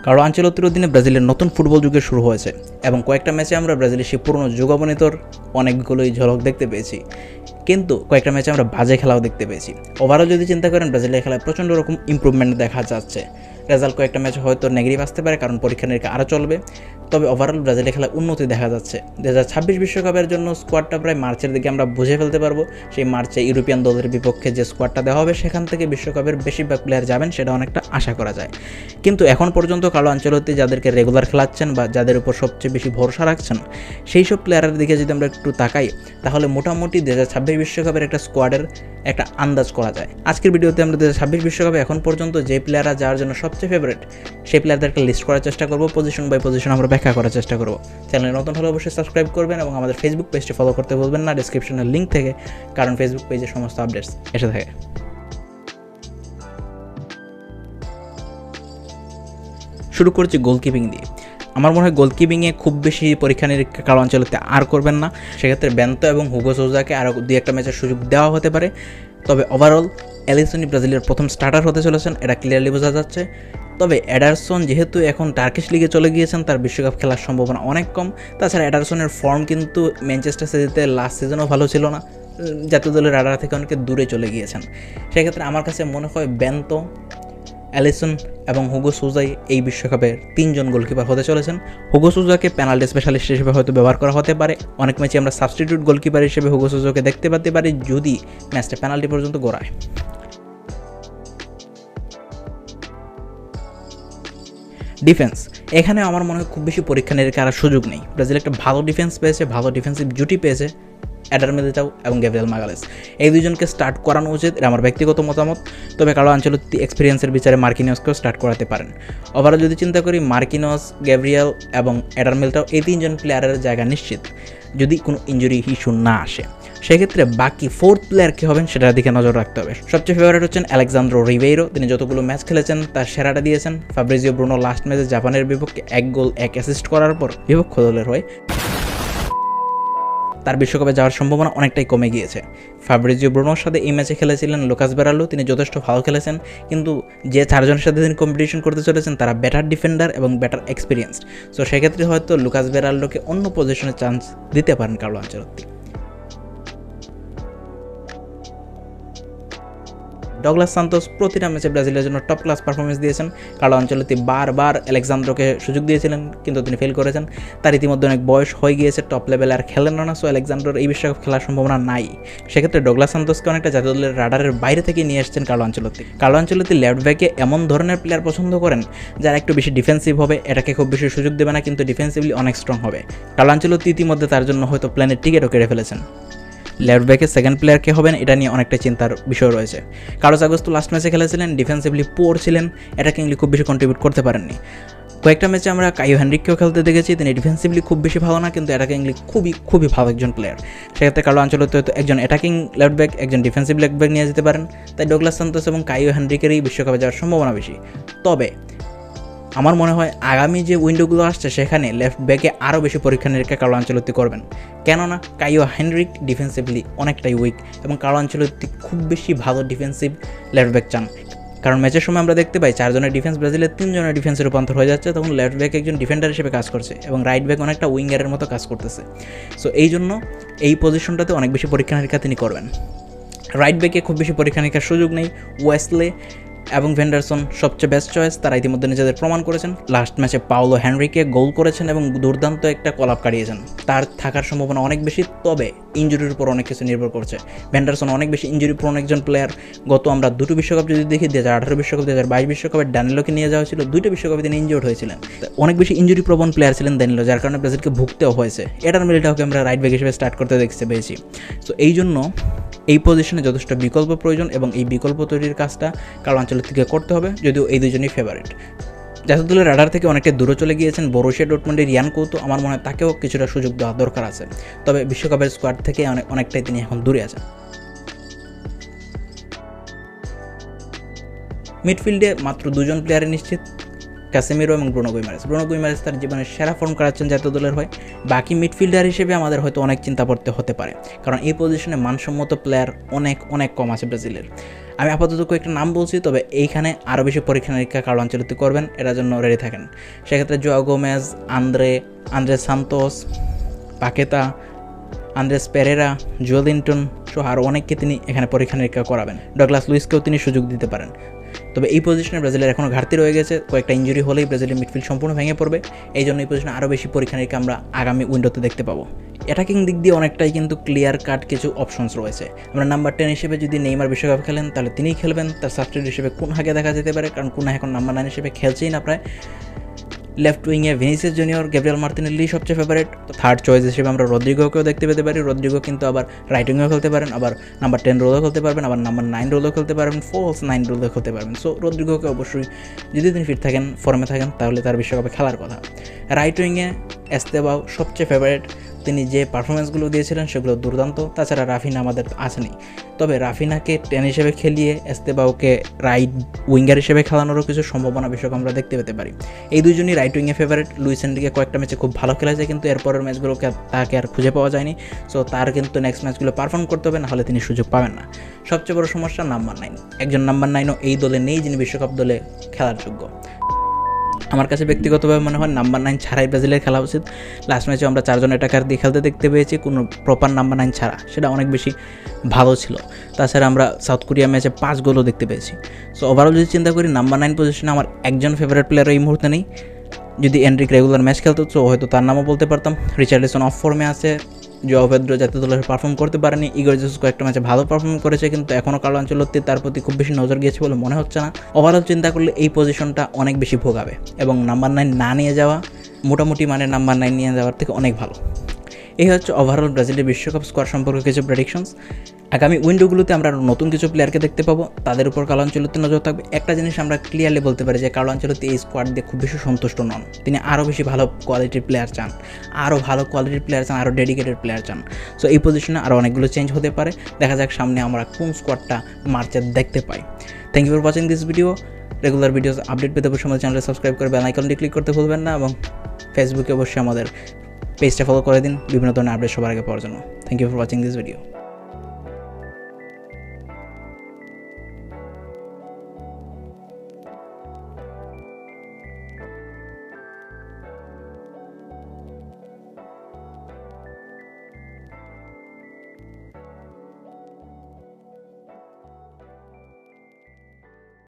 Carlo আনচেলত্তির অধীনে ব্রাজিলের নতুন ফুটবল যুগের শুরু হয়েছে এবং কয়েকটা ম্যাচে আমরা ব্রাজিলের সেই পুরনো যুগাবনিতর অনেকগুলোই ঝলক দেখতে পেয়েছি, কিন্তু কয়েকটা ম্যাচে আমরা বাজে খেলাও দেখতে পেয়েছি। ওভারঅল যদি চিন্তা করেন ব্রাজিলের খেলায় প্রচণ্ড রকম ইম্প্রুভমেন্ট দেখা যাচ্ছে। রেজাল্ট কয়েকটা ম্যাচে হয়তো নেগেটিভ আসতে পারে, কারণ পরীক্ষা নিরীক্ষা আরও চলবে, তবে ওভারঅল ব্রাজিলের খেলায় উন্নতি দেখা যাচ্ছে। 2026 বিশ্বকাপের জন্য স্কোয়াডটা প্রায় মার্চের দিকে আমরা বুঝে ফেলতে পারবো। সেই মার্চে ইউরোপিয়ান দলের বিপক্ষে যে স্কোয়াডটা দেওয়া হবে সেখান থেকে বিশ্বকাপের বেশিরভাগ প্লেয়ার যাবেন, সেটা অনেকটা আশা করা যায়। কিন্তু এখন পর্যন্ত কার্লো আনচেলত্তি যাদেরকে রেগুলার খেলাচ্ছেন বা যাদের উপর সবচেয়ে বেশি ভরসা রাখছেন, সেই সব প্লেয়ারের দিকে যদি আমরা একটু তাকাই, তাহলে মোটামুটি 2026 বিশ্বকাপের একটা স্কোয়াডের একটা আন্দাজ করা যায়। আজকের ভিডিওতে আমরা 2026 বিশ্বকাপে এখন পর্যন্ত যে প্লেয়াররা যাওয়ার জন্য সবচেয়ে ফেভারিট, সেই প্লেয়ারদের একটা লিস্ট করার চেষ্টা করব, পজিশন বাই পজিশন আমরা ব্যাখ্যা করার চেষ্টা করব। চ্যানেলে নতুন হলে অবশ্যই সাবস্ক্রাইব করবেন এবং আমাদের ফেসবুক পেজটি ফলো করতে ভুলবেন না ডিসক্রিপশনের লিঙ্ক থেকে, কারণ ফেসবুক পেজে সমস্ত আপডেটস এসে থাকে। শুরু করছি গোলকিপিং দিয়ে। আমার মনে হয় গোলকিপিংয়ে খুব বেশি পরীক্ষা নিরীক্ষা কার্লো আনচেলত্তি আর করবেন না। সেক্ষেত্রে বেন্তো এবং হুগো সোজাকে আরও দুই একটা ম্যাচের সুযোগ দেওয়া হতে পারে, তবে ওভারঅল এলিসনই ব্রাজিলের প্রথম স্টার্টার হতে চলেছেন, এটা ক্লিয়ারলি বোঝা যাচ্ছে। তবে এডারসন যেহেতু এখন টার্কিশ লিগে চলে গিয়েছেন, তার বিশ্বকাপ খেলার সম্ভাবনা অনেক কম। তাছাড়া এডারসনের ফর্ম কিন্তু ম্যানচেস্টার সিটিতে লাস্ট সিজনও ভালো ছিল না, জাতীয় দলের রাডার থেকে অনেকে দূরে চলে গিয়েছেন। সেক্ষেত্রে আমার কাছে মনে হয় বেন্তো, অ্যালিসন এবং হুগো সোজাই এই বিশ্বকাপের তিনজন গোলকিপার হতে চলেছেন। হুগো সোজাকে পেনাল্টি স্পেশালিস্ট হিসেবে হয়তো ব্যবহার করা হতে পারে। অনেক ম্যাচে আমরা সাবস্টিটিউট গোলকিপার হিসেবে হুগো সোজাকে দেখতে পেতে পারি যদি ম্যাচটা পেনাল্টি পর্যন্ত গড়ায়। ডিফেন্স, এখানে আমার মনে হয় খুব বেশি পরীক্ষা নিরীক্ষা করার সুযোগ নেই। ব্রাজিল একটা ভালো ডিফেন্স পেয়েছে, ভালো ডিফেন্সিভ জুটি পেয়েছে, এডার মিলিটাও এবং গ্যাব্রিয়েল মাগালেস। এই দুজনকে স্টার্ট করানো উচিত, এটা আমার ব্যক্তিগত মতামত। তবে কার্লো আনচেলত্তি এক্সপিরিয়েন্সের বিচারে মার্কিনিয়সকেও স্টার্ট করাতে পারেন। ওভারঅল যদি চিন্তা করি, মার্কিনিয়স, গ্যাব্রিয়েল এবং এডার মিলিটাও এই তিনজন প্লেয়ারের জায়গা নিশ্চিত যদি কোনো ইঞ্জুরি ইস্যু না আসে। সেক্ষেত্রে বাকি ফোর্থ প্লেয়ার কী হবেন সেটার দিকে নজর রাখতে হবে। সবচেয়ে ফেভারিট হচ্ছেন আলেক্সান্দ্রো রিবেইরো। তিনি যতগুলো ম্যাচ খেলেছেন তার সেরাটা দিয়েছেন। ফাব্রিজিও ব্রুনো লাস্ট ম্যাচে জাপানের বিপক্ষে 1 গোল 1 অ্যাসিস্ট করার পর বিপক্ষ দলের হয়ে তার বিশ্বকাপে যাওয়ার সম্ভাবনা অনেকটাই কমে গিয়েছে। ফাব্রিজিও ব্রুনোর সাথে এই ম্যাচে খেলেছিলেন লুকাস বেরালো, তিনি যথেষ্ট ভালো খেলেছেন, কিন্তু যে চারজনের সাথে তিনি কম্পিটিশন করতে চলেছেন তারা বেটার ডিফেন্ডার এবং বেটার এক্সপিরিয়েন্সড। সো সেক্ষেত্রে হয়তো লুকাস বেরালোকে অন্য পজিশনে চান্স দিতে পারেন কার্লো আনচেলত্তি। ডগলাস সান্তোস প্রতিটা ম্যাচে ব্রাজিলের জন্য টপ ক্লাস পারফরমেন্স দিয়েছেন। কার্লো আনচেলত্তি বারবার আলেক্সান্দ্রোকে সুযোগ দিয়েছিলেন, কিন্তু তিনি ফেল করেছেন। তার ইতিমধ্যে অনেক বয়স হয়ে গিয়েছে, টপ লেভেলে আর খেলেন না, সো আলেক্সান্দ্রোর এই বিশ্বকাপ খেলার সম্ভাবনা নাই। সেক্ষেত্রে ডগলাস সান্তোসকে অনেকটা জাতীয় দলের রাডারের বাইরে থেকে নিয়ে এসেছেন Carlo Ancelotti. Carlo Ancelotti left ব্যাকে এমন ধরনের প্লেয়ার পছন্দ করেন যারা একটু বেশি ডিফেন্সিভ হবে, এটাকে খুব বেশি সুযোগ দেবে না, কিন্তু ডিফেন্সিভলি অনেক স্ট্রং হবে। কার্লো আনচেলত্তি ইতিমধ্যে তার জন্য হয়তো প্ল্যানের টিকিটও কেটে ফেলেছেন। লেফট ব্যাকে সেকেন্ড প্লেয়ার কে হবেন এটা নিয়ে অনেকটা চিন্তার বিষয় রয়েছে। কার্লোস আগস্তো লাস্ট ম্যাচে খেলেছিলেন, ডিফেন্সিভলি পুয়ার ছিলেন, অ্যাটাকিংলি খুব বেশি কন্ট্রিবিউট করতে পারেননি। কয়েকটা ম্যাচে আমরা কাইও হেনরিককেও খেলতে দেখেছি, তিনি ডিফেন্সিভলি খুব বেশি ভালো না, কিন্তু অ্যাটাকিংলি খুবই ভালো একজন প্লেয়ার। সেক্ষেত্রে কার্লো আনচেলত্তি হয়তো একজন অ্যাটাকিং লেফট ব্যাক, একজন ডিফেন্সিভ লেফট ব্যাক নিয়ে যেতে পারেন। তাই ডগলাস সান্তোস এবং কাইও হেনরিকেরই বিশ্বকাপে যাওয়ার সম্ভাবনা বেশি। তবে আমার মনে হয় আগামী যে উইন্ডোগুলো আসছে সেখানে লেফট ব্যাকে আরও বেশি পরীক্ষা নিরীক্ষা কার্লো আনচেলত্তি করবেন, কেননা কাইও হেনরিক ডিফেন্সিভলি অনেকটাই উইক এবং কার্লো আনচেলত্তি খুব বেশি ভালো ডিফেন্সিভ লেফট ব্যাক চান। কারণ ম্যাচের সময় আমরা দেখতে পাই 4 জনের ডিফেন্স ব্রাজিলের 3 জনের ডিফেন্সে রূপান্তর হয়ে যাচ্ছে, তখন লেফট ব্যাক একজন ডিফেন্ডার হিসেবে কাজ করছে এবং রাইট ব্যাক অনেকটা উইঙ্গারের মতো কাজ করতেছে। সো এই জন্য এই পজিশনটাতে অনেক বেশি পরীক্ষা নিরীক্ষা তিনি করবেন। রাইট ব্যাকে খুব বেশি পরীক্ষা নিরীক্ষার সুযোগ নেই। ওয়েসলে এবং ভেন্ডারসন সবচেয়ে বেস্ট চয়েস, তারা ইতিমধ্যে নিজেদের প্রমাণ করেছেন। লাস্ট ম্যাচে পাওলো হেনরিকে গোল করেছেন এবং দুর্দান্ত একটা কলাপ কাটিয়েছেন, তার থাকার সম্ভাবনা অনেক বেশি। তবে ইঞ্জুরির উপর অনেক কিছু নির্ভর করছে। ভেন্ডারসন অনেক বেশি ইঞ্জুরি প্রোন একজন প্লেয়ার। গত আমরা দুটো বিশ্বকাপ যদি দেখি, 2018 বিশ্বকাপ, 2022 বিশ্বকাপে ড্যানিলোকে নিয়ে যাওয়া হয়েছিল, দুইটা বিশ্বকাপে তিনি ইনজিওর্ড হয়েছিলেন। অনেক বেশি ইঞ্জুরি প্রবণ প্লেয়ার ছিলেন ড্যানিলো, যার কারণে ব্রাজিলকে ভুগতেও হয়েছে। এডার মিলিটাওকে আমরা রাইট ব্যাক হিসেবে স্টার্ট করতে দেখতে পেয়েছি। সো এই জন্য এই পজিশনে যথেষ্ট বিকল্প প্রয়োজন এবং এই বিকল্প তৈরির কাজটা কার্লো আনচেলত্তিকে করতে হবে, যদিও এই দুজনই ফেভারিট। জাতীয় দলের রাডার থেকে অনেকটা দূরে চলে গিয়েছেন বরুসিয়া ডর্টমুন্ডের ইয়ান কৌতো, আমার মনে হয় তাকেও কিছুটা সুযোগ দেওয়া দরকার আছে। তবে বিশ্বকাপের স্কোয়াড থেকে অনেকটাই তিনি এখন দূরে আছেন। মিডফিল্ডে মাত্র 2 জন প্লেয়ারে নিশ্চিত, ক্যাসেমিরো এবং ব্রুনো গুইমারেস তার জীবনের সেরা ফর্ম করাচ্ছেন জাতীয় দলের হয়ে। বাকি মিডফিল্ডার হিসেবে আমাদের হয়তো অনেক চিন্তা করতে হতে পারে, কারণ এই পজিশনে মানসম্মত প্লেয়ার অনেক অনেক কম আছে ব্রাজিলের। আমি আপাতত কয়েকটা নাম বলছি, তবে এইখানে আরও বেশি পরীক্ষা নিরীক্ষা কার্লো আনচেলত্তি করবেন, এটার জন্য রেডি থাকেন। সেক্ষেত্রে Joao Gomes, Andre Santos, Paqueta, Andreas Pereira, Joelinton সহ আরও অনেককে তিনি এখানে পরীক্ষা নিরীক্ষা করাবেন। ডগলাস লুইসকেও তিনি সুযোগ দিতে পারেন। তবে এই পজিশনে ব্রাজিলের এখনও ঘাটতি রয়ে গেছে, কয়েকটা ইঞ্জুরি হলেই ব্রাজিলের মিডফিল্ড সম্পূর্ণ ভেঙে পড়বে। এই জন্য এই পজিশনে আরও বেশি পরীক্ষা নিরীক্ষা আমরা আগামী উইন্ডোতে দেখতে পাবো। অ্যাটাকিং দিক দিয়ে অনেকটাই কিন্তু ক্লিয়ার কাট কিছু অপশনস রয়েছে। আমরা নাম্বার 10 হিসেবে যদি নেইমার বিশ্বকাপ খেলেন তাহলে তিনিই খেলবেন। তার সাবস্টিটিউট হিসেবে কুনহাকে দেখা যেতে পারে, কারণ কুনহা এখন নাম্বার 9 হিসেবে খেলছেই না প্রায়। লেফট উইংয়ে ভিনিসিয়াস জুনিয়র, গ্যাব্রিয়েল মার্টিনেল্লি সবচেয়ে ফেভারিট। তো থার্ড চয়েস হিসেবে আমরা রদ্রিগোকেও দেখতে পেতে পারি। রদ্রিগো কিন্তু আবার রাইট উইংয়েও খেলতে পারেন, আবার নাম্বার 10 রোলও খেলতে পারবেন, আবার নাম্বার 9 রোলও খেলতে পারবেন, ফলস 9 রোলও খেলতে পারবেন। সো রদ্রিগোকে অবশ্যই যদি তিনি ফিট থাকেন, ফর্মে থাকেন, তাহলে তার বিশ্বকাপে খেলার কথা। রাইট উইংয়ে এস্তেবাও সবচেয়ে ফেভারিট। তিনি যে পারফরমেন্সগুলো দিয়েছিলেন সেগুলো দুর্দান্ত। তাছাড়া রাফিনা আমাদের আসেনি, তবে রাফিনাকে 10 হিসেবে খেলিয়ে এস্তেবাওকে রাইট উইঙ্গার হিসেবে খেলানোরও কিছু সম্ভাবনা বিশ্বকাপ আমরা দেখতে পেতে পারি। এই দুইজনই রাইট উইংয়ে ফেভারিট। লুইস এনরিকে কয়েকটা ম্যাচে খুব ভালো খেলেছে, কিন্তু এরপরের ম্যাচগুলোকে তাকে আর খুঁজে পাওয়া যায়নি। সো তার কিন্তু নেক্সট ম্যাচগুলো পারফর্ম করতে হবে, নাহলে তিনি সুযোগ পাবেন না। সবচেয়ে বড় সমস্যা নাম্বার 9। একজন নাম্বার 9ও এই দলে নেই যিনি বিশ্বকাপ দলে খেলার যোগ্য। আমার কাছে ব্যক্তিগতভাবে মনে হয় নাম্বার 9 ছাড়াই ব্রাজিলের খেলা উচিত। লাস্ট ম্যাচে আমরা 4 জন অ্যাটাকার দিয়ে খেলতে দেখতে পেয়েছি, কোনো প্রপার নাম্বার 9 ছাড়া, সেটা অনেক বেশি ভালো ছিল। তাছাড়া আমরা সাউথ কোরিয়া ম্যাচে 5 গোলও দেখতে পেয়েছি। সো ওভারঅল যদি চিন্তা করি, নাম্বার 9 পজিশনে আমার একজন ফেভারিট প্লেয়ার এই মুহূর্তে নেই। যদি এনরিক রেগুলার ম্যাচ খেলতো তো হয়তো তার নামও বলতে পারতাম। রিচার্লিসন অফ ফর্মে আছে, জোয়াও পেদ্রো জাতীয় দলের পারফর্ম করতে পারেনি, ইগর জেসুস কয়েকটা ম্যাচে ভালো পারফর্ম করেছে, কিন্তু এখনও কার্লো আনচেলত্তি তার প্রতি খুব বেশি নজর গিয়েছে বলে মনে হচ্ছে না। ওভারঅল চিন্তা করলে এই পজিশনটা অনেক বেশি ভোগাবে, এবং নাম্বার 9 না নিয়ে যাওয়া মোটামুটি মানে নাম্বার 9 নিয়ে যাওয়ার থেকে অনেক ভালো। এই হচ্ছে ওভারঅল ব্রাজিলের বিশ্বকাপ স্কোয়াড সম্পর্কে কিছু প্রেডিকশনস। আগামী উইন্ডোগুলোতে আমরা নতুন কিছু প্লেয়ারকে দেখতে পাবো, তাদের উপর কার্লো আনচেলত্তি নজর থাকবে। একটা জিনিস আমরা ক্লিয়ারলি বলতে পারি যে কার্লো আনচেলত্তি এই স্কোয়াড দিয়ে খুব বেশি সন্তুষ্ট নন। তিনি আরও বেশি ভালো কোয়ালিটির প্লেয়ার চান, আরও ডেডিকেটেড প্লেয়ার চান। সো এই পজিশনে আরও অনেকগুলো চেঞ্জ হতে পারে। দেখা যাক সামনে আমরা কোন স্কোয়াডটা মার্চে দেখতে পাই। Thank you for watching this video. Regular videos update পেতে অবশ্যই আমাদের চ্যানেলে সাবস্ক্রাইব করে বেল আইকনটি ক্লিক করতে ভুলবেন না, এবং ফেসবুকে অবশ্যই আমাদের পেজটা ফলো করে দিন বিভিন্ন ধরনের আপডেট সবার আগে পাওয়ার জন্য। Thank you for watching this video.